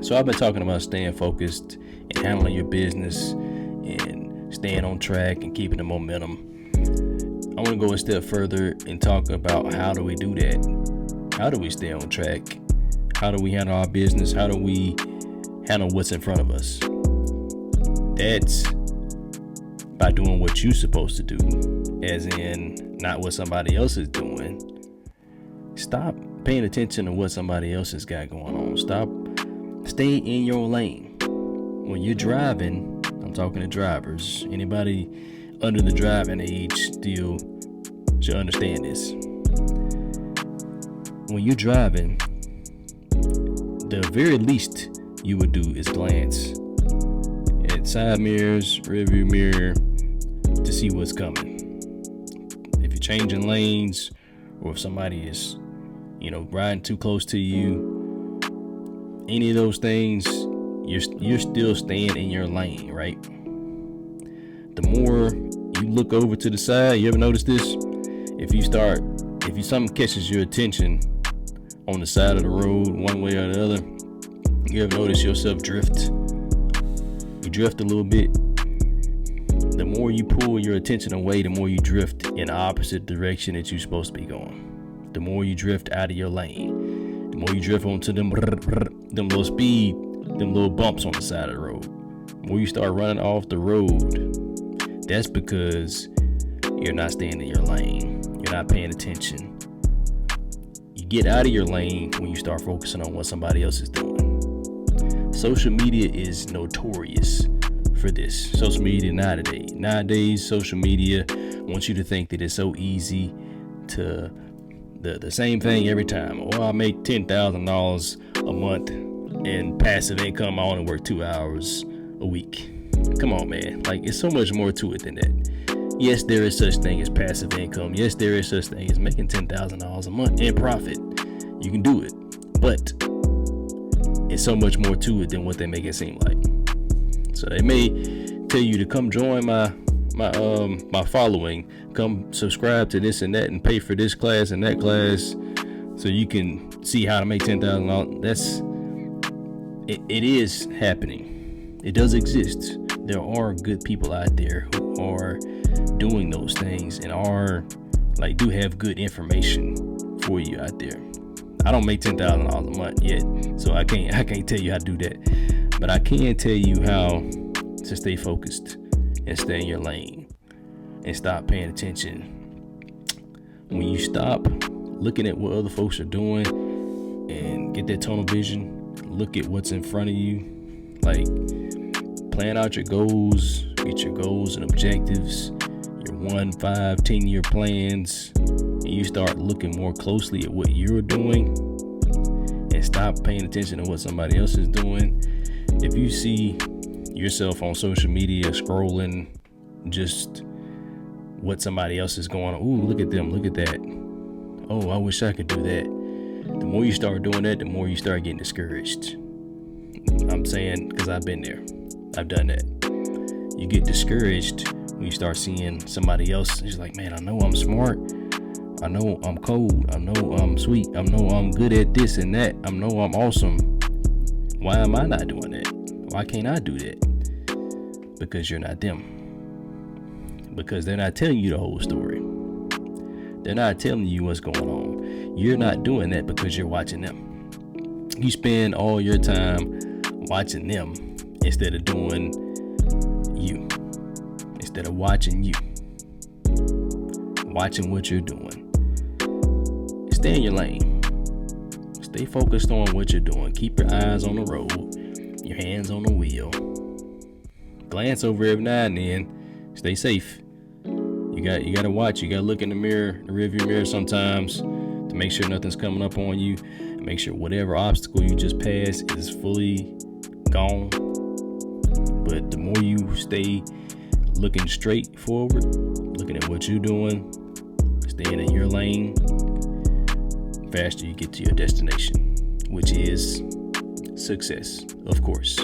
So I've been talking about staying focused and handling your business and staying on track and keeping the momentum. I want to go a step further and talk about how do we do that? How do we stay on track? How do we handle our business? How do we handle what's in front of us? That's by doing what you're supposed to do, as in not what somebody else is doing. Stop paying attention to what somebody else has got going on. Stay in your lane. When you're driving, I'm talking to drivers. Anybody under the driving age still should understand this. When you're driving, the very least you would do is glance at side mirrors, rearview mirror to see what's coming. If you're changing lanes, or if somebody is, riding too close to you, any of those things, you're still staying in your lane, right? The more you look over to the side, you ever notice this? If something catches your attention on the side of the road, one way or the other, you ever notice yourself drift? You drift a little bit. The more you pull your attention away, the more you drift in the opposite direction that you're supposed to be going. The more you drift out of your lane. The more you drift onto them little bumps on the side of the road. The more you start running off the road, that's because you're not staying in your lane. You're not paying attention. You get out of your lane when you start focusing on what somebody else is doing. Social media is notorious for this. Social media nowadays, social media wants you to think that it's so easy to the same thing every time. I make $10,000 a month in passive income. I only work 2 hours a week. Come on, man. Like, it's so much more to it than that. Yes, there is such thing as passive income. Yes, there is such thing as making $10,000 a month in profit. You can do it, but it's so much more to it than what they make it seem like. So they may tell you to come join my following, come subscribe to this and that and pay for this class and that class so you can see how to make $10,000. It is happening. It does exist. There are good people out there who are doing those things and do have good information for you out there. I don't make $10,000 a month yet, so I can't tell you how to do that, but I can tell you how to stay focused and stay in your lane and stop paying attention. When you stop looking at what other folks are doing and get that tunnel vision, look at what's in front of you, like plan out your goals, get your goals and objectives, your 1, 5, 10 year plans, and you start looking more closely at what you're doing and stop paying attention to what somebody else is doing. If you see yourself on social media scrolling just what somebody else is going on, ooh, look at them, look at that, oh, I wish I could do that. The more you start doing that, the more you start getting discouraged. I'm saying because I've been there. I've done that. You get discouraged when you start seeing somebody else. It's like, man, I know I'm smart. I know I'm cold. I know I'm sweet. I know I'm good at this and that. I know I'm awesome. Why am I not doing that? Why can't I do that? Because you're not them. Because they're not telling you the whole story. They're not telling you what's going on. You're not doing that because you're watching them. You spend all your time watching them instead of doing you. Instead of watching you. Watching what you're doing. Stay in your lane. Stay focused on what you're doing. Keep your eyes on the road. Your hands on the wheel. Glance over every now and then. Stay safe. You gotta watch. You gotta look in the mirror, the rearview mirror sometimes to make sure nothing's coming up on you. And make sure whatever obstacle you just passed is fully gone. But the more you stay looking straight forward, looking at what you're doing, staying in your lane, faster you get to your destination, which is success, of course.